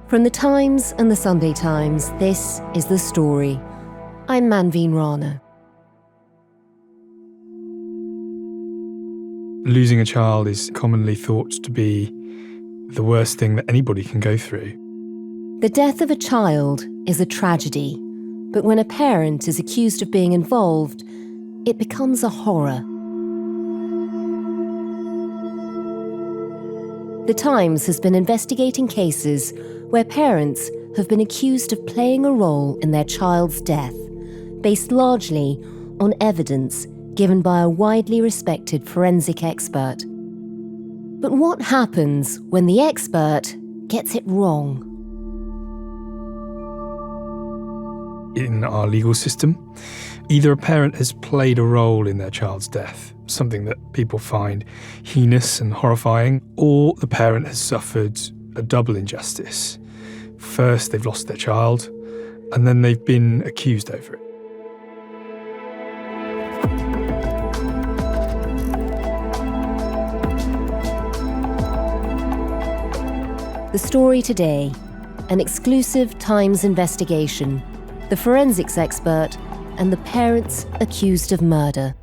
From the Times and the Sunday Times, this is The Story. I'm Manveen Rana. Losing a child is commonly thought to be the worst thing that anybody can go through. The death of a child is a tragedy, but when a parent is accused of being involved, it becomes a horror. The Times has been investigating cases where parents have been accused of playing a role in their child's death, based largely on evidence given by a widely respected forensic expert. But what happens when the expert gets it wrong? In our legal system, either a parent has played a role in their child's death, something that people find heinous and horrifying, or the parent has suffered a double injustice. First, they've lost their child, and then they've been accused over it. The story today, an exclusive Times investigation, the forensics expert, and the parents accused of murder.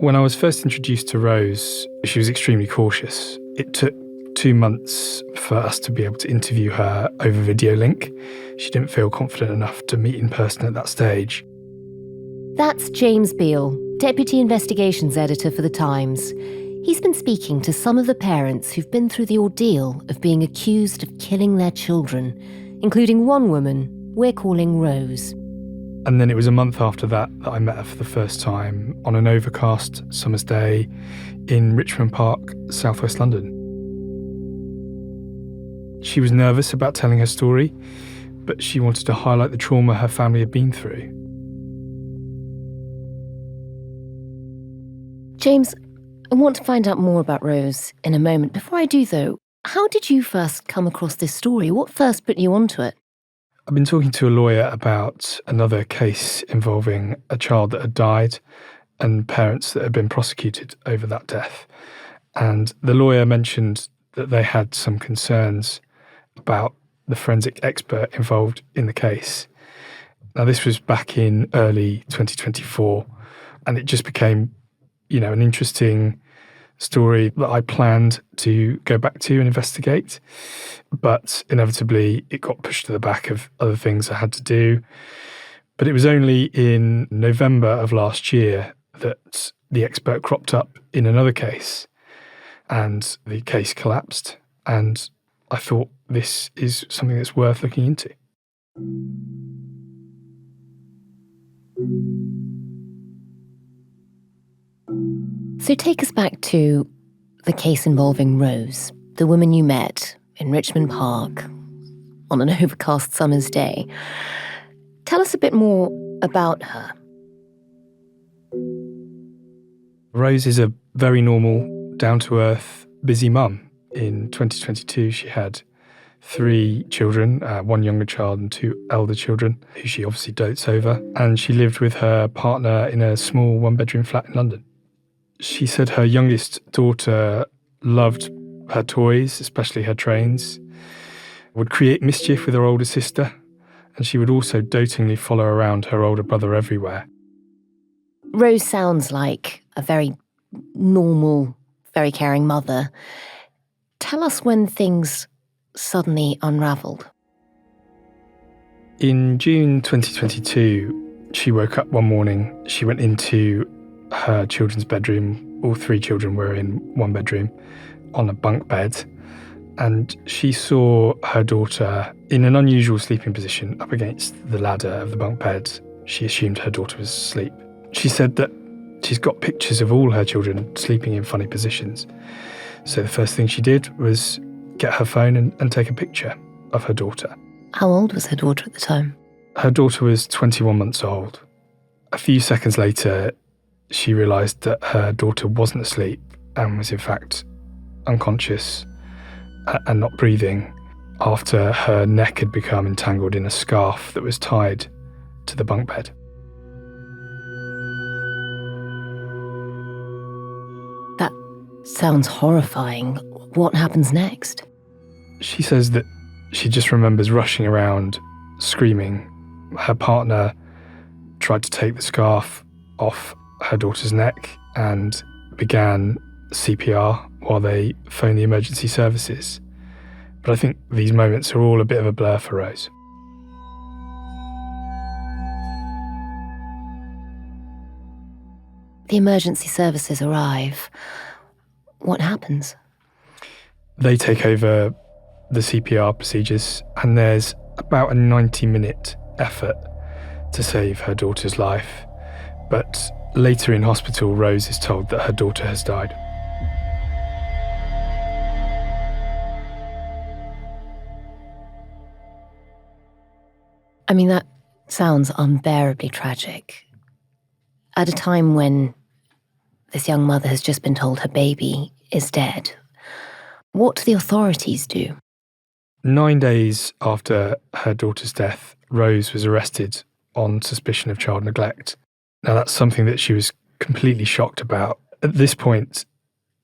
When I was first introduced to Rose, she was extremely cautious. It took 2 months for us to be able to interview her over video link. She didn't feel confident enough to meet in person at that stage. That's James Beal, Deputy Investigations Editor for The Times. He's been speaking to some of the parents who've been through the ordeal of being accused of killing their children, including one woman we're calling Rose. And then it was a month after that I met her for the first time on an overcast summer's day in Richmond Park, southwest London. She was nervous about telling her story, but she wanted to highlight the trauma her family had been through. James, I want to find out more about Rose in a moment. Before I do, though, how did you first come across this story? What first put you onto it? I've been talking to a lawyer about another case involving a child that had died and parents that had been prosecuted over that death. And the lawyer mentioned that they had some concerns about the forensic expert involved in the case. Now, this was back in early 2024, and it just became, an interesting story that I planned to go back to and investigate. But inevitably, it got pushed to the back of other things I had to do. But it was only in November of last year that the expert cropped up in another case, and the case collapsed. And I thought this is something that's worth looking into. So take us back to the case involving Rose, the woman you met in Richmond Park on an overcast summer's day. Tell us a bit more about her. Rose is a very normal, down-to-earth, busy mum. In 2022, she had 3 children, 1 younger child and 2 elder children, who she obviously dotes over. And she lived with her partner in a small 1-bedroom flat in London. She said her youngest daughter loved her toys, especially her trains, would create mischief with her older sister, and she would also dotingly follow around her older brother everywhere. Rose sounds like a very normal, very caring mother. Tell us when things suddenly unravelled. In June 2022, she woke up one morning. She went into her children's bedroom. All 3 children were in 1 bedroom on a bunk bed, and she saw her daughter in an unusual sleeping position up against the ladder of the bunk bed. She assumed her daughter was asleep. She said that she's got pictures of all her children sleeping in funny positions. So the first thing she did was get her phone and take a picture of her daughter. How old was her daughter at the time? Her daughter was 21 months old. A few seconds later, she realised that her daughter wasn't asleep and was in fact unconscious and not breathing after her neck had become entangled in a scarf that was tied to the bunk bed. That Sounds horrifying. What happens next? She says that she just remembers rushing around, screaming. Her partner tried to take the scarf off her daughter's neck and began CPR while they phoned the emergency services. But I think these moments are all a bit of a blur for Rose. The emergency services arrive. What happens? They take over the CPR procedures, and there's about a 90-minute effort to save her daughter's life. But later in hospital, Rose is told that her daughter has died. I mean, that sounds unbearably tragic. At a time when this young mother has just been told her baby is dead, what do the authorities do? 9 days after her daughter's death, Rose was arrested on suspicion of child neglect. Now, that's something that she was completely shocked about. At this point,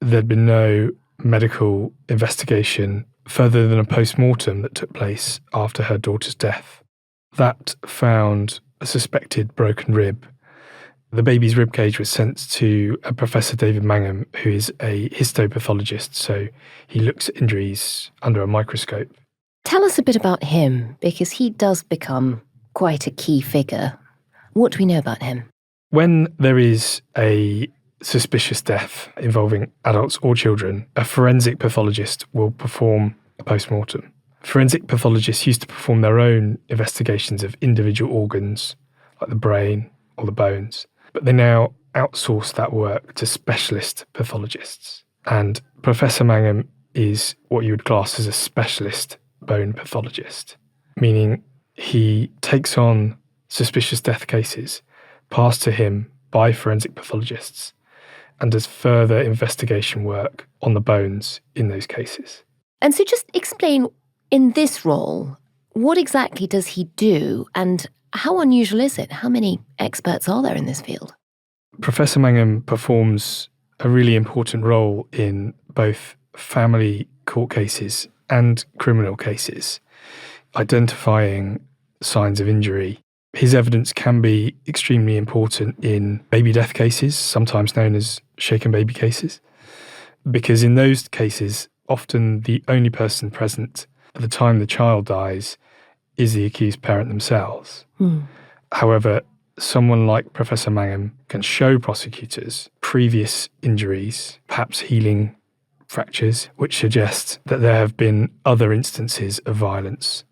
there'd been no medical investigation further than a post-mortem that took place after her daughter's death. That found a suspected broken rib. The baby's ribcage was sent to a Professor David Mangum, who is a histopathologist, so he looks at injuries under a microscope. Tell us a bit about him, because he does become quite a key figure. What do we know about him? When there is a suspicious death involving adults or children, a forensic pathologist will perform a post-mortem. Forensic pathologists used to perform their own investigations of individual organs, like the brain or the bones, but they now outsource that work to specialist pathologists. And Professor Mangum is what you would class as a specialist bone pathologist, meaning he takes on suspicious death cases passed to him by forensic pathologists and does further investigation work on the bones in those cases. And so just explain, in this role, what exactly does he do and how unusual is it? How many experts are there in this field? Professor Mangum performs a really important role in both family court cases and criminal cases, identifying signs of injury. His evidence can be extremely important in baby death cases, sometimes known as shaken baby cases, because in those cases, often the only person present at the time the child dies is the accused parent themselves. However, someone like Professor Mangum can show prosecutors previous injuries, perhaps healing fractures, which suggest that there have been other instances of violence.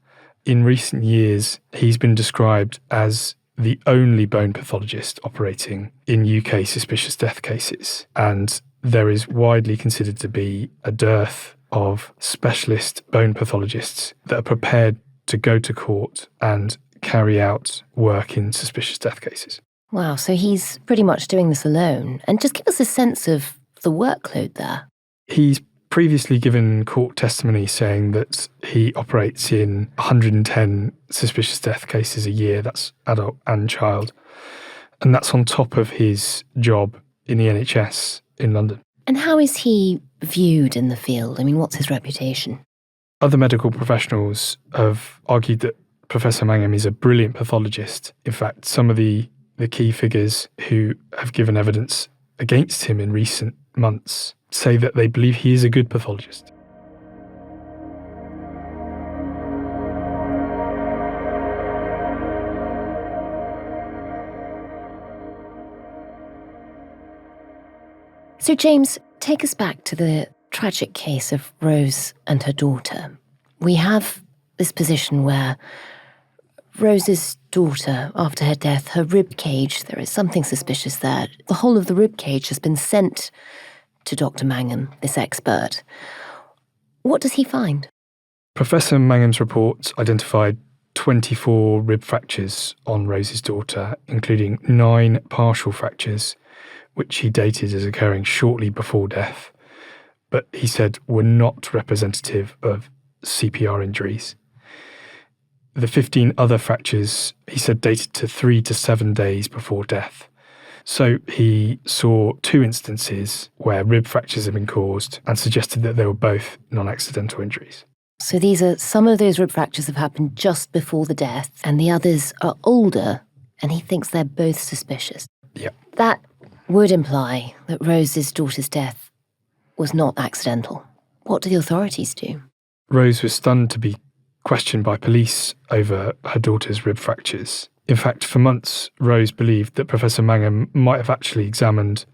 In recent years, he's been described as the only bone pathologist operating in UK suspicious death cases, and there is widely considered to be a dearth of specialist bone pathologists that are prepared to go to court and carry out work in suspicious death cases. Wow, so he's pretty much doing this alone. And just give us a sense of the workload there. He's previously given court testimony saying that he operates in 110 suspicious death cases a year, that's adult and child. And that's on top of his job in the NHS in London. And how is he viewed in the field? I mean, what's his reputation? Other medical professionals have argued that Professor Mangum is a brilliant pathologist. In fact, some of the key figures who have given evidence against him in recent months say that they believe he is a good pathologist. So, James, take us back to the tragic case of Rose and her daughter. We have this position where Rose's daughter, after her death, her rib cage, there is something suspicious there. The whole of the rib cage has been sent to Dr. Mangum, this expert. What does he find? Professor Mangum's report identified 24 rib fractures on Rose's daughter, including 9 partial fractures, which he dated as occurring shortly before death, but he said were not representative of CPR injuries. The 15 other fractures, he said, dated to 3 to 7 days before death. So he saw 2 instances where rib fractures had been caused and suggested that they were both non-accidental injuries. So some of those rib fractures have happened just before the death, and the others are older, and he thinks they're both suspicious. Yeah. That would imply that Rose's daughter's death was not accidental. What do the authorities do? Rose was stunned to be questioned by police over her daughter's rib fractures. In fact, for months, Rose believed that Professor Mangum might have actually examined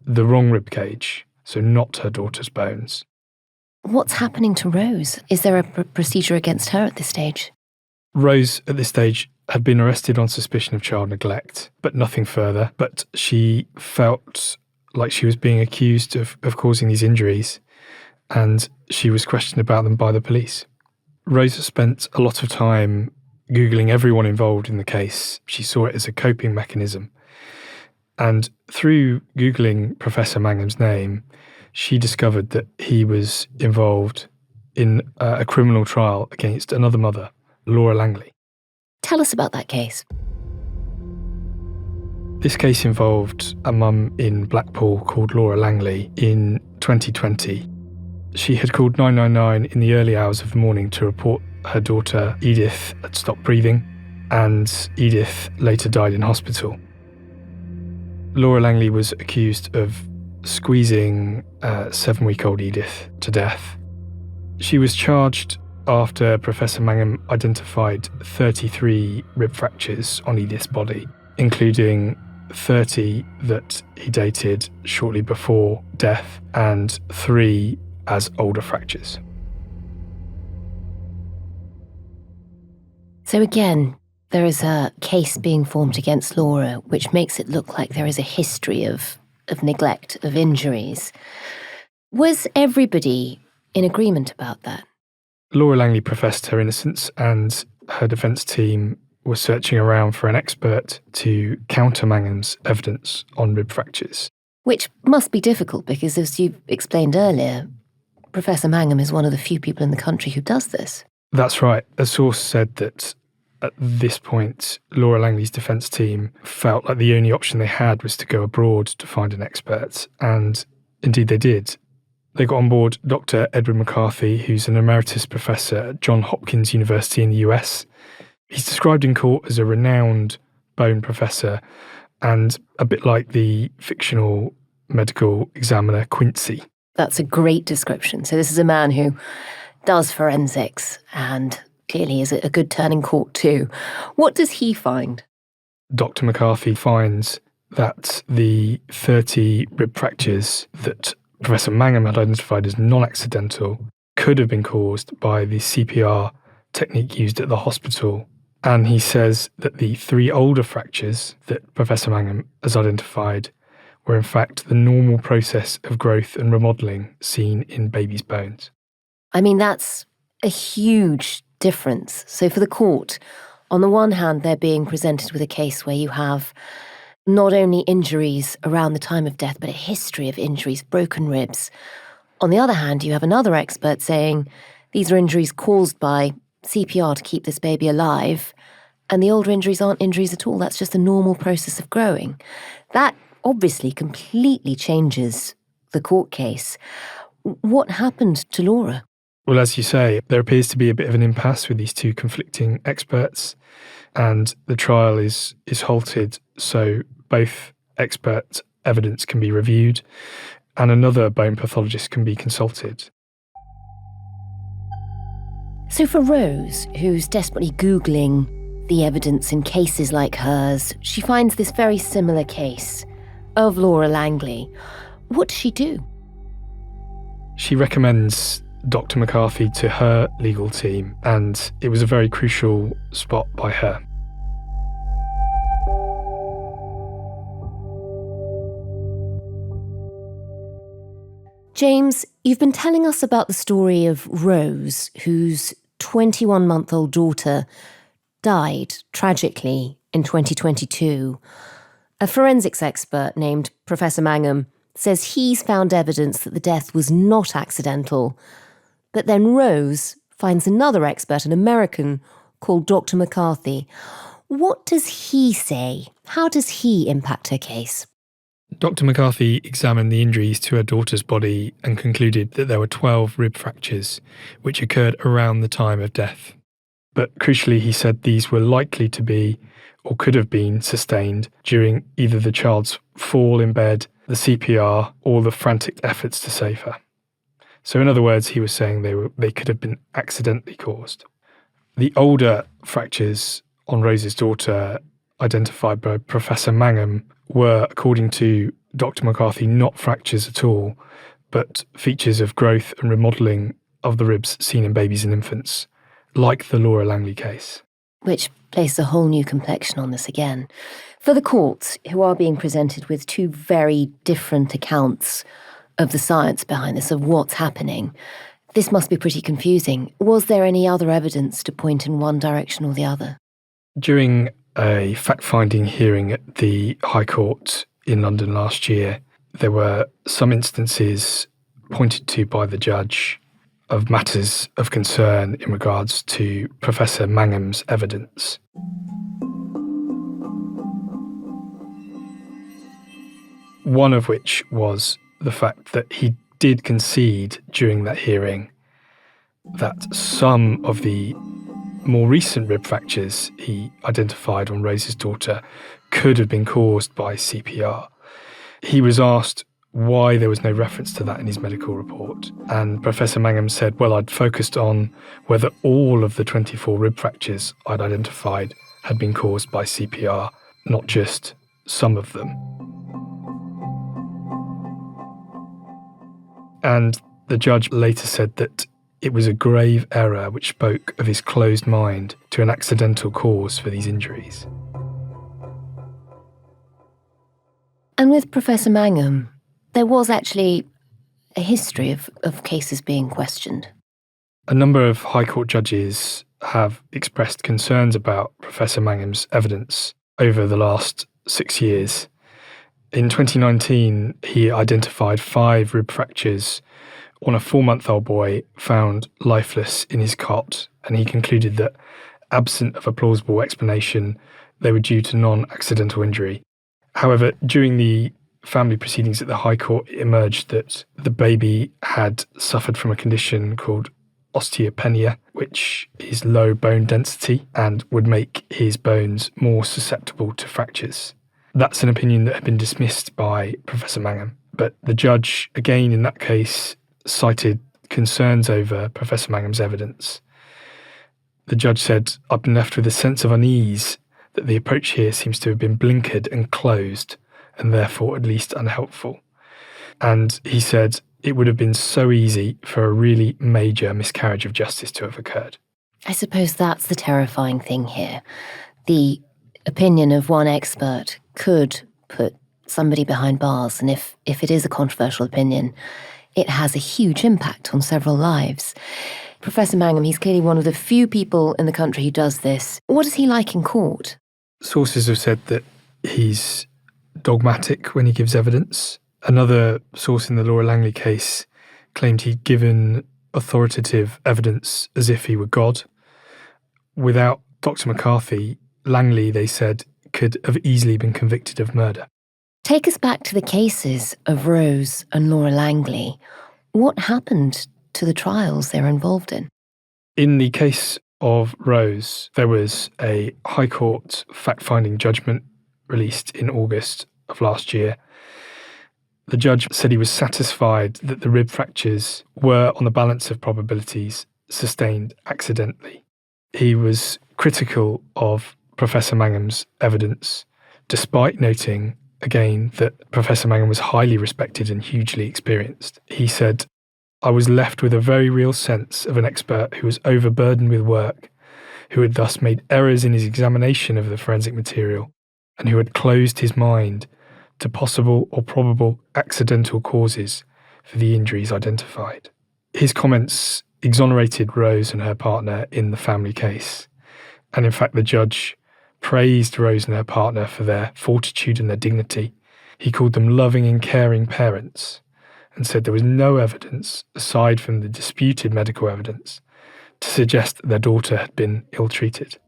the wrong rib cage, so not her daughter's bones. What's happening to Rose? Is there a procedure against her at this stage? Rose, at this stage, had been arrested on suspicion of child neglect, but nothing further. But she felt like she was being accused of causing these injuries, and she was questioned about them by the police. Rose spent a lot of time Googling everyone involved in the case. She saw it as a coping mechanism. And through Googling Professor Mangum's name, she discovered that he was involved in a criminal trial against another mother, Laura Langley. Tell us about that case. This case involved a mum in Blackpool called Laura Langley in 2020. She had called 999 in the early hours of the morning to report her daughter Edith had stopped breathing, and Edith later died in hospital. Laura Langley was accused of squeezing 7-week-old Edith to death. She was charged after Professor Mangum identified 33 rib fractures on Edith's body, including 30 that he dated shortly before death and 3 as older fractures. So again, there is a case being formed against Laura, which makes it look like there is a history of neglect, of injuries. Was everybody in agreement about that? Laura Langley professed her innocence, and her defence team was searching around for an expert to counter Mangum's evidence on rib fractures. Which must be difficult because, as you explained earlier, Professor Mangum is one of the few people in the country who does this. That's right. A source said that at this point, Laura Langley's defence team felt like the only option they had was to go abroad to find an expert, and indeed they did. They got on board Dr. Edward McCarthy, who's an emeritus professor at Johns Hopkins University in the US. He's described in court as a renowned bone professor and a bit like the fictional medical examiner Quincy. That's a great description. So this is a man who does forensics and clearly is a good turn in court too. What does he find? Dr. McCarthy finds that the 30 rib fractures that Professor Mangum had identified as non-accidental could have been caused by the CPR technique used at the hospital. And he says that the 3 older fractures that Professor Mangum has identified were in fact the normal process of growth and remodelling seen in babies' bones. I mean, that's a huge difference. So for the court, on the one hand, they're being presented with a case where you have not only injuries around the time of death, but a history of injuries, broken ribs. On the other hand, you have another expert saying these are injuries caused by CPR to keep this baby alive, and the older injuries aren't injuries at all. That's just a normal process of growing. That obviously completely changes the court case. What happened to Laura? Well, as you say, there appears to be a bit of an impasse with these 2 conflicting experts, and the trial is halted so both expert evidence can be reviewed and another bone pathologist can be consulted. So for Rose, who's desperately Googling the evidence in cases like hers, she finds this very similar case of Laura Langley. What does she do? She recommends Dr. McCarthy to her legal team, and it was a very crucial spot by her. James, you've been telling us about the story of Rose, whose 21-month-old daughter died tragically in 2022. A forensics expert named Professor Mangum says he's found evidence that the death was not accidental. But then Rose finds another expert, an American called Dr. McCarthy. What does he say? How does he impact her case? Dr. McCarthy examined the injuries to her daughter's body and concluded that there were 12 rib fractures, which occurred around the time of death. But crucially, he said these were likely to be, or could have been, sustained during either the child's fall in bed, the CPR, or the frantic efforts to save her. So in other words, he was saying they could have been accidentally caused. The older fractures on Rose's daughter, identified by Professor Mangum, were, according to Dr. McCarthy, not fractures at all, but features of growth and remodelling of the ribs seen in babies and infants, like the Laura Langley case. Which placed a whole new complexion on this again. For the courts, who are being presented with two very different accounts of the science behind this, of what's happening, this must be pretty confusing. Was there any other evidence to point in one direction or the other? During a fact-finding hearing at the High Court in London last year, there were some instances pointed to by the judge of matters of concern in regards to Professor Mangum's evidence. One of which was the fact that he did concede during that hearing that some of the more recent rib fractures he identified on Rose's daughter could have been caused by CPR. He was asked why there was no reference to that in his medical report, and Professor Mangum said, well, I'd focused on whether all of the 24 rib fractures I'd identified had been caused by CPR, not just some of them. And the judge later said that it was a grave error which spoke of his closed mind to an accidental cause for these injuries. And with Professor Mangum, there was actually a history of cases being questioned. A number of High Court judges have expressed concerns about Professor Mangum's evidence over the last 6 years. In 2019, he identified 5 rib fractures on a 4-month-old boy found lifeless in his cot, and he concluded that, absent of a plausible explanation, they were due to non-accidental injury. However, during the family proceedings at the High Court, it emerged that the baby had suffered from a condition called osteopenia, which is low bone density and would make his bones more susceptible to fractures. That's an opinion that had been dismissed by Professor Mangum. But the judge, again in that case, cited concerns over Professor Mangum's evidence. The judge said, I've been left with a sense of unease that the approach here seems to have been blinkered and closed, and therefore at least unhelpful. And he said, it would have been so easy for a really major miscarriage of justice to have occurred. I suppose that's the terrifying thing here. The opinion of one expert could put somebody behind bars, and if it is a controversial opinion, it has a huge impact on several lives. Professor Mangum, he's clearly one of the few people in the country who does this. What is he like in court? Sources have said that he's dogmatic when he gives evidence. Another source in the Laura Langley case claimed he'd given authoritative evidence as if he were God. Without Dr. McCarthy, Langley, they said, could have easily been convicted of murder. Take us back to the cases of Rose and Laura Langley. What happened to the trials they were involved in? In the case of Rose, there was a High Court fact-finding judgment released in August of last year. The judge said he was satisfied that the rib fractures were, on the balance of probabilities, sustained accidentally. He was critical of Professor Mangum's evidence, despite noting, again, that Professor Mangum was highly respected and hugely experienced. He said, I was left with a very real sense of an expert who was overburdened with work, who had thus made errors in his examination of the forensic material, and who had closed his mind to possible or probable accidental causes for the injuries identified. His comments exonerated Rose and her partner in the family case, and in fact the judge praised Rose and her partner for their fortitude and their dignity. He called them loving and caring parents and said there was no evidence, aside from the disputed medical evidence, to suggest that their daughter had been ill-treated.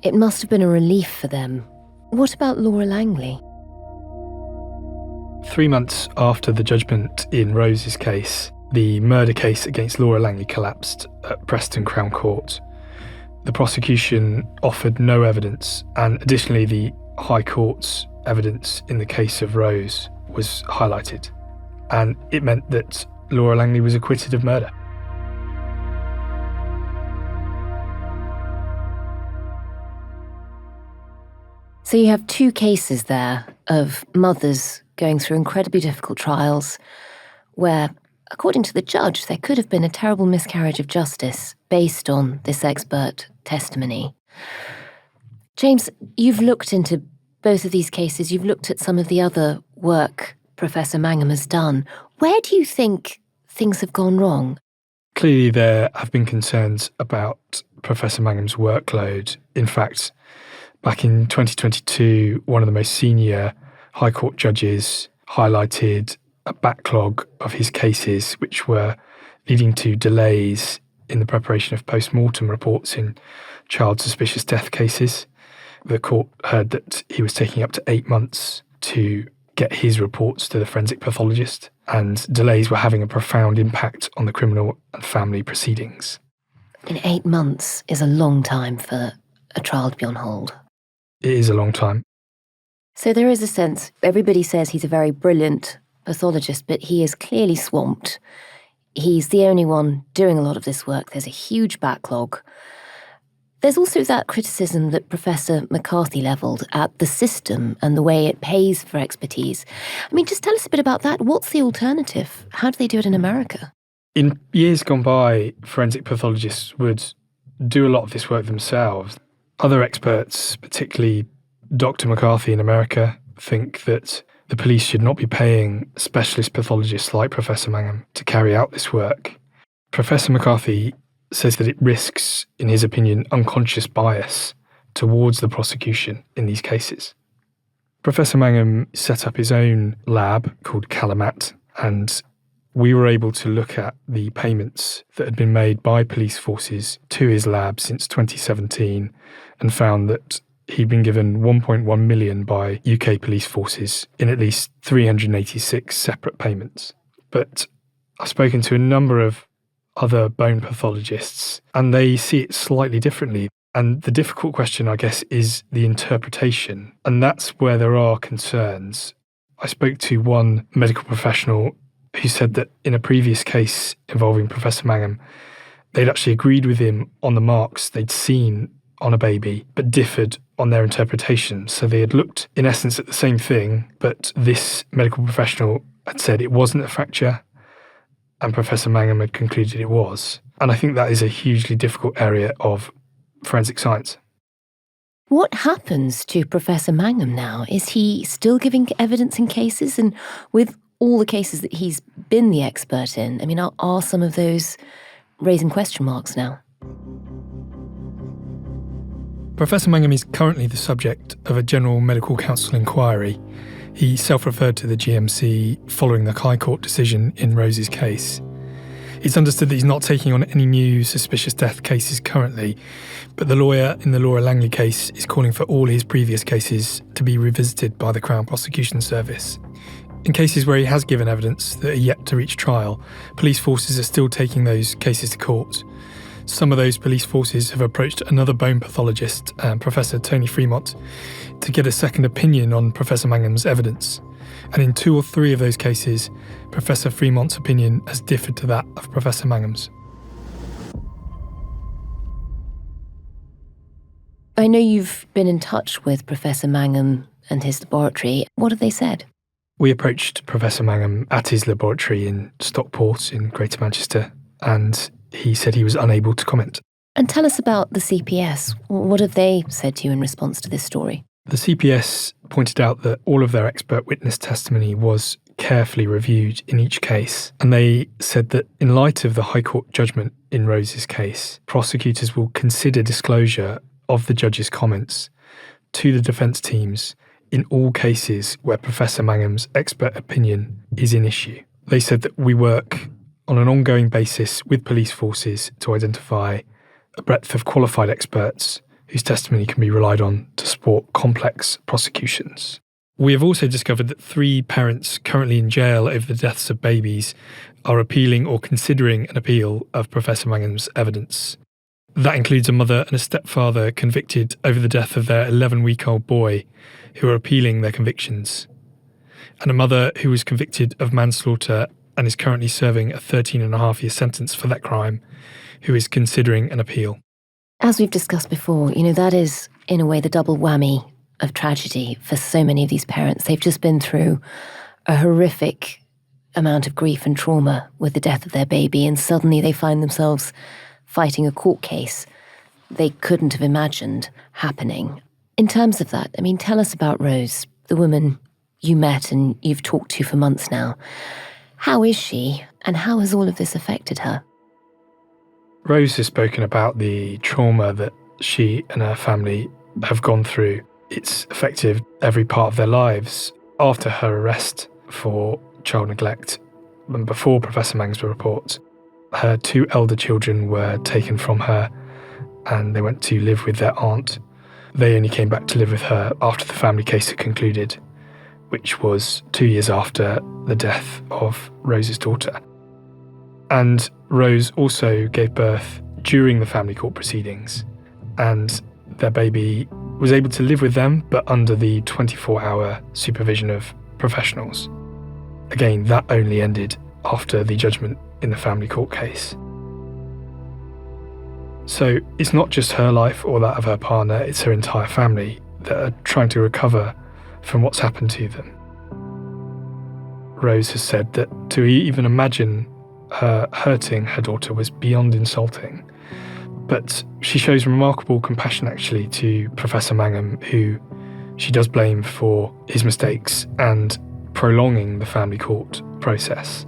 It must have been a relief for them. What about Laura Langley? 3 months after the judgment in Rose's case, the murder case against Laura Langley collapsed at Preston Crown Court. The prosecution offered no evidence, and additionally the High Court's evidence in the case of Rose was highlighted, and it meant that Laura Langley was acquitted of murder. So you have two cases there of mothers going through incredibly difficult trials where, according to the judge, there could have been a terrible miscarriage of justice based on this expert testimony. James, you've looked into both of these cases. You've looked at some of the other work Professor Mangum has done. Where do you think things have gone wrong? Clearly, there have been concerns about Professor Mangum's workload. In fact, back in 2022, one of the most senior High Court judges highlighted a backlog of his cases, which were leading to delays in the preparation of post-mortem reports in child suspicious death cases. The court heard that he was taking up to 8 months to get his reports to the forensic pathologist, and delays were having a profound impact on the criminal and family proceedings. And 8 months is a long time for a trial to be on hold. It is a long time. So there is a sense, everybody says he's a very brilliant pathologist, but he is clearly swamped. He's the only one doing a lot of this work. There's a huge backlog. There's also that criticism that Professor McCarthy levelled at the system and the way it pays for expertise. I mean, just tell us a bit about that. What's the alternative? How do they do it in America? In years gone by, forensic pathologists would do a lot of this work themselves. Other experts, particularly Dr. McCarthy in America, think that the police should not be paying specialist pathologists like Professor Mangum to carry out this work. Professor McCarthy says that it risks, in his opinion, unconscious bias towards the prosecution in these cases. Professor Mangum set up his own lab called Calamat, and we were able to look at the payments that had been made by police forces to his lab since 2017 and found that he'd been given 1.1 million by UK police forces in at least 386 separate payments. But I've spoken to a number of other bone pathologists, and they see it slightly differently. And the difficult question, I guess, is the interpretation. And that's where there are concerns. I spoke to one medical professional who said that in a previous case involving Professor Mangum, they'd actually agreed with him on the marks they'd seen on a baby, but differed on their interpretation. So they had looked, in essence, at the same thing, but this medical professional had said it wasn't a fracture, and Professor Mangum had concluded it was. And I think that is a hugely difficult area of forensic science. What happens to Professor Mangum now? Is he still giving evidence in cases? And with all the cases that he's been the expert in, I mean, are some of those raising question marks now? Professor Mangum is currently the subject of a General Medical Council inquiry. He self-referred to the GMC following the High Court decision in Rose's case. It's understood that he's not taking on any new suspicious death cases currently, but the lawyer in the Laura Langley case is calling for all his previous cases to be revisited by the Crown Prosecution Service. In cases where he has given evidence that are yet to reach trial, police forces are still taking those cases to court. Some of those police forces have approached another bone pathologist, Professor Tony Fremont, to get a second opinion on Professor Mangum's evidence. And in 2 or 3 of those cases, Professor Fremont's opinion has differed to that of Professor Mangum's. I know you've been in touch with Professor Mangum and his laboratory. What have they said? We approached Professor Mangum at his laboratory in Stockport in Greater Manchester, and he said he was unable to comment. And tell us about the CPS. What have they said to you in response to this story? The CPS pointed out that all of their expert witness testimony was carefully reviewed in each case, and they said that in light of the High Court judgment in Rose's case, prosecutors will consider disclosure of the judge's comments to the defence teams in all cases where Professor Mangum's expert opinion is in issue. They said that we work on an ongoing basis with police forces to identify a breadth of qualified experts whose testimony can be relied on to support complex prosecutions. We have also discovered that 3 parents currently in jail over the deaths of babies are appealing or considering an appeal of Professor Mangham's evidence. That includes a mother and a stepfather convicted over the death of their 11-week-old boy, who are appealing their convictions, and a mother who was convicted of manslaughter and is currently serving a 13.5-year sentence for that crime, who is considering an appeal. As we've discussed before, that is, in a way, the double whammy of tragedy for so many of these parents. They've just been through a horrific amount of grief and trauma with the death of their baby, and suddenly they find themselves fighting a court case they couldn't have imagined happening. In terms of that, tell us about Rose, the woman you met and you've talked to for months now. How is she, and how has all of this affected her? Rose has spoken about the trauma that she and her family have gone through. It's affected every part of their lives. After her arrest for child neglect, and before Professor Mangham's report, her 2 elder children were taken from her and they went to live with their aunt. They only came back to live with her after the family case had concluded, which was 2 years after the death of Rose's daughter. And Rose also gave birth during the family court proceedings, and their baby was able to live with them, but under the 24-hour supervision of professionals. Again, that only ended after the judgment in the family court case. So it's not just her life or that of her partner, it's her entire family that are trying to recover from what's happened to them. Rose has said that to even imagine her hurting her daughter was beyond insulting. But she shows remarkable compassion actually to Professor Mangham, who she does blame for his mistakes and prolonging the family court process.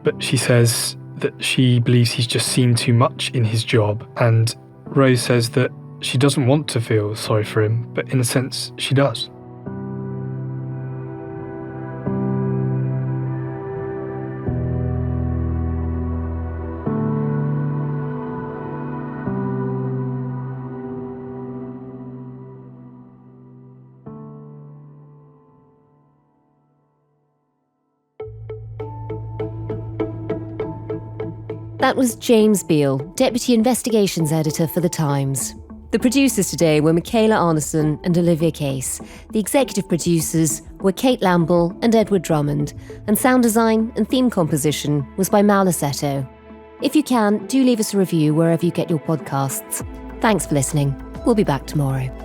But she says that she believes he's just seen too much in his job, and Rose says that she doesn't want to feel sorry for him, but in a sense she does. That was James Beal, Deputy Investigations Editor for The Times. The producers today were Micaela, Arneson and Olivia Case. The executive producers were Kate Lamble and Edward Drummond, and sound design and theme composition was by Mal Assetto. If you can, do leave us a review wherever you get your podcasts. Thanks for listening. We'll be back tomorrow.